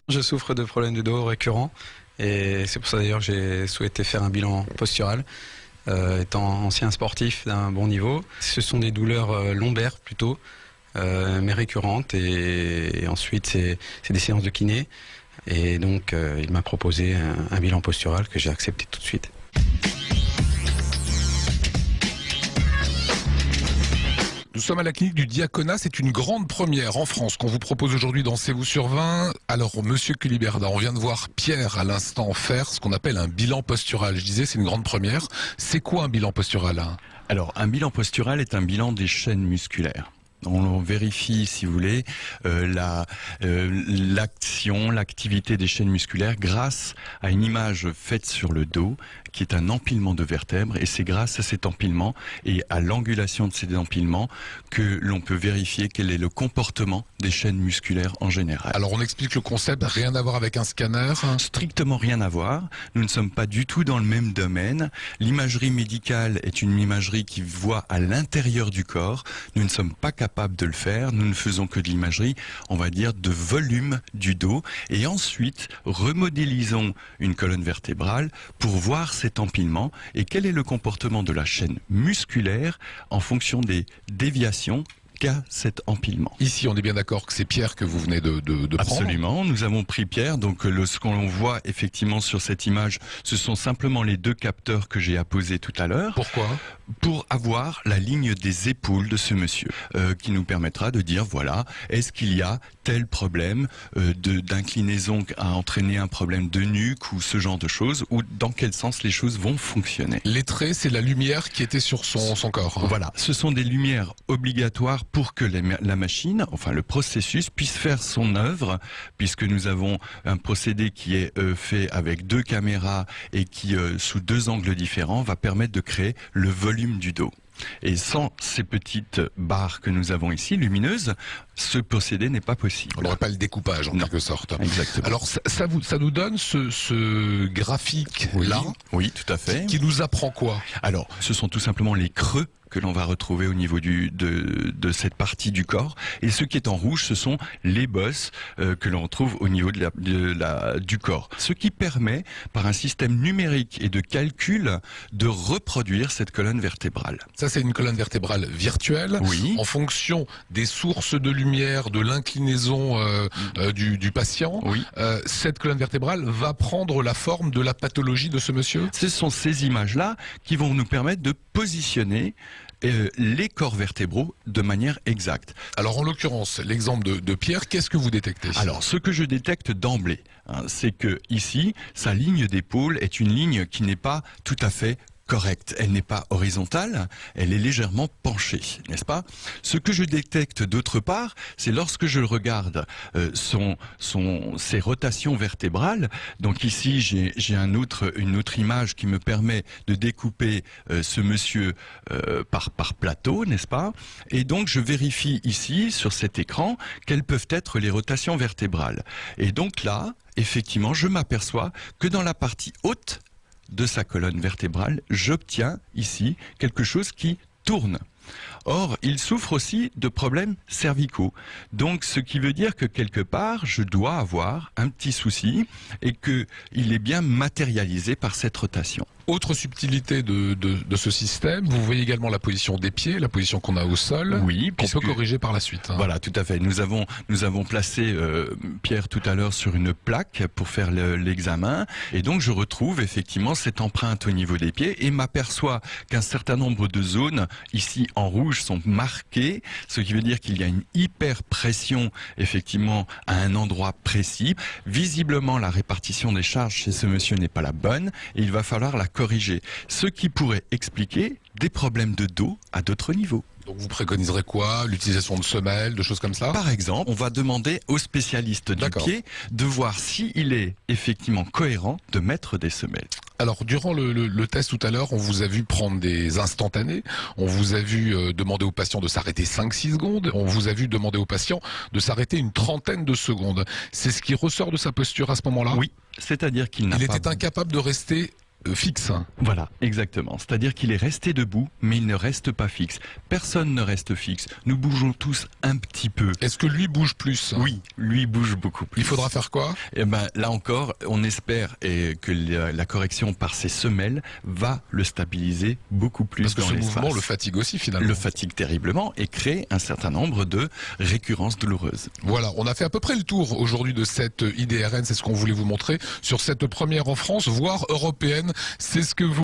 Je souffre de problèmes de dos récurrents et c'est pour ça d'ailleurs que j'ai souhaité faire un bilan postural. Étant ancien sportif d'un bon niveau, ce sont des douleurs lombaires plutôt, mais récurrentes et ensuite c'est des séances de kiné et donc il m'a proposé un bilan postural que j'ai accepté tout de suite. Nous sommes à la clinique du Diaconat, c'est une grande première en France qu'on vous propose aujourd'hui dans C'est vous sur 20. Alors Monsieur Culiberda, on vient de voir Pierre à l'instant faire ce qu'on appelle un bilan postural. Je disais c'est une grande première. C'est quoi un bilan postural hein? Alors un bilan postural est un bilan des chaînes musculaires. On vérifie, si vous voulez, l'activité des chaînes musculaires grâce à une image faite sur le dos qui est un empilement de vertèbres et c'est grâce à cet empilement et à l'angulation de ces empilements que l'on peut vérifier quel est le comportement des chaînes musculaires en général. Alors on explique le concept, rien à voir avec un scanner. Strictement rien à voir, nous ne sommes pas du tout dans le même domaine. L'imagerie médicale est une imagerie qui voit à l'intérieur du corps, nous ne sommes pas capables de le faire, nous ne faisons que de l'imagerie, on va dire, de volume du dos et ensuite remodélisons une colonne vertébrale pour voir cet empilement et quel est le comportement de la chaîne musculaire en fonction des déviations qu'a cet empilement. Ici, on est bien d'accord que c'est Pierre que vous venez de prendre. Absolument, nous avons pris Pierre, donc ce qu'on voit effectivement sur cette image, ce sont simplement les deux capteurs que j'ai apposés tout à l'heure. Pourquoi ? Pour avoir la ligne des épaules de ce monsieur, qui nous permettra de dire, voilà, est-ce qu'il y a tel problème d'inclinaison à entraîner un problème de nuque ou ce genre de choses, ou dans quel sens les choses vont fonctionner. Les traits, c'est la lumière qui était sur son corps. Hein. Voilà, ce sont des lumières obligatoires pour que la machine, enfin le processus, puisse faire son œuvre, puisque nous avons un procédé qui est fait avec deux caméras et qui, sous deux angles différents, va permettre de créer le volume du dos. Et sans ces petites barres que nous avons ici, lumineuses, ce procédé n'est pas possible. On n'aurait pas le découpage en quelque sorte. Exactement. Alors ça nous donne ce graphique-là. Oui, tout à fait. Qui nous apprend quoi? Alors, ce sont tout simplement les creux que l'on va retrouver au niveau de cette partie du corps. Et ce qui est en rouge, ce sont les bosses que l'on retrouve au niveau du corps. Ce qui permet, par un système numérique et de calcul, de reproduire cette colonne vertébrale. Ça, c'est une colonne vertébrale virtuelle. Oui. En fonction des sources de lumière, de l'inclinaison du patient, oui. Cette colonne vertébrale va prendre la forme de la pathologie de ce monsieur. Ce sont ces images-là qui vont nous permettre de positionner les corps vertébraux de manière exacte. Alors en l'occurrence, l'exemple de Pierre, qu'est-ce que vous détectez? Alors ce que je détecte d'emblée, hein, c'est que ici, sa ligne d'épaule est une ligne qui n'est pas tout à fait correcte. Elle n'est pas horizontale, elle est légèrement penchée, n'est-ce pas? Ce que je détecte d'autre part, c'est lorsque je regarde ses rotations vertébrales. Donc ici, j'ai une autre image qui me permet de découper ce monsieur par plateau, n'est-ce pas? Et donc je vérifie ici, sur cet écran, quelles peuvent être les rotations vertébrales. Et donc là, effectivement, je m'aperçois que dans la partie haute de sa colonne vertébrale, j'obtiens ici quelque chose qui tourne. Or, il souffre aussi de problèmes cervicaux. Donc, ce qui veut dire que quelque part, je dois avoir un petit souci et qu'il est bien matérialisé par cette rotation. Autre subtilité de ce système, vous voyez également la position des pieds, la position qu'on a au sol, oui, qu'on peut corriger par la suite. Hein. Voilà, tout à fait. Nous avons placé Pierre tout à l'heure sur une plaque pour faire l'examen, et donc je retrouve effectivement cette empreinte au niveau des pieds et m'aperçois qu'un certain nombre de zones ici en rouge sont marquées, ce qui veut dire qu'il y a une hyper pression effectivement à un endroit précis. Visiblement, la répartition des charges chez ce monsieur n'est pas la bonne et il va falloir la corriger, ce qui pourrait expliquer des problèmes de dos à d'autres niveaux. Donc vous préconiserez quoi? L'utilisation de semelles, de choses comme ça? Par exemple, on va demander au spécialiste du pied de voir s'il est effectivement cohérent de mettre des semelles. Alors, durant le test tout à l'heure, on vous a vu prendre des instantanés, on vous a vu demander au patient de s'arrêter 5-6 secondes, on vous a vu demander au patient de s'arrêter une trentaine de secondes. C'est ce qui ressort de sa posture à ce moment-là? Oui, c'est-à-dire qu'il n'a pas... Il était incapable de rester fixe. Voilà, exactement. C'est-à-dire qu'il est resté debout, mais il ne reste pas fixe. Personne ne reste fixe. Nous bougeons tous un petit peu. Est-ce que lui bouge plus? Oui, lui bouge beaucoup plus. Il faudra faire quoi? Eh ben, là encore, on espère que la correction par ses semelles va le stabiliser beaucoup plus. Parce que dans ce l'espace. mouvement le fatigue aussi finalement. Le fatigue terriblement et crée un certain nombre de récurrences douloureuses. Voilà, on a fait à peu près le tour aujourd'hui de cette IDRN, c'est ce qu'on voulait vous montrer sur cette première en France, voire européenne, c'est ce que vous